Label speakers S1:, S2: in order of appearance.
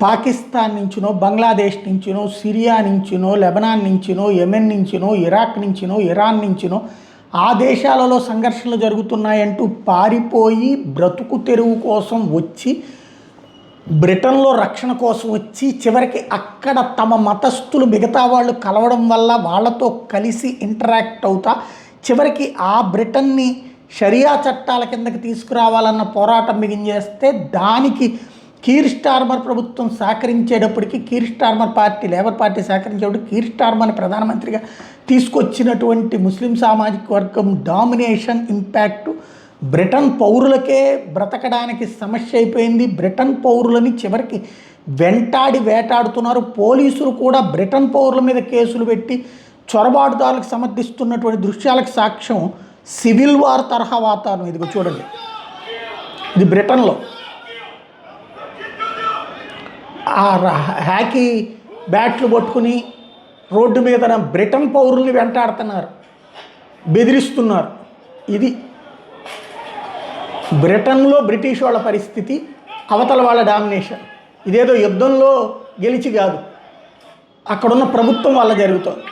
S1: పాకిస్తాన్ నుంచినో, బంగ్లాదేశ్ నుంచినో, సిరియా నుంచినో, లెబనాన్ నుంచినో, యెమెన్ నుంచినో, ఇరాక్ నుంచినో, ఇరాన్ నుంచినో ఆ దేశాలలో సంఘర్షణలు జరుగుతున్నాయంటూ పారిపోయి బ్రతుకు తెరువు కోసం వచ్చి, బ్రిటన్లో రక్షణ కోసం వచ్చి, చివరికి అక్కడ తమ మతస్థులు మిగతా వాళ్ళు కలవడం వల్ల వాళ్ళతో కలిసి ఇంటరాక్ట్ అవుతా చివరికి ఆ బ్రిటన్ని షరియా చట్టాల కిందకి తీసుకురావాలన్న పోరాటం మిగించేస్తే దానికి కీర్ స్టార్మర్ ప్రభుత్వం సహకరించేటప్పటికి, Keir Starmer party, Labour Party సహకరించేటప్పుడు కీర్ స్టార్మర్ని ప్రధానమంత్రిగా తీసుకొచ్చినటువంటి ముస్లిం సామాజిక వర్గం డామినేషన్ ఇంపాక్ట్ బ్రిటన్ పౌరులకే బ్రతకడానికి సమస్య అయిపోయింది. బ్రిటన్ పౌరులని చివరికి వెంటాడి వేటాడుతున్నారు. పోలీసులు కూడా బ్రిటన్ పౌరుల మీద కేసులు పెట్టి చొరబాటుదారులకు సమర్థిస్తున్నటువంటి దృశ్యాలకు సాక్ష్యం సివిల్ వార్ తరహా వాతావరణం. ఇదిగో చూడండి, ఇది బ్రిటన్లో ఆ హ్యాకీ బ్యాట్లు పట్టుకుని రోడ్డు మీద బ్రిటన్ పౌరుల్ని వెంటాడుతున్నారు, బెదిరిస్తున్నారు. ఇది బ్రిటన్లో బ్రిటిష్ వాళ్ళ పరిస్థితి, అవతల వాళ్ళ డామినేషన్. ఇదేదో యుద్ధంలో గెలిచి కాదు, అక్కడున్న ప్రభుత్వం వల్ల జరుగుతుంది.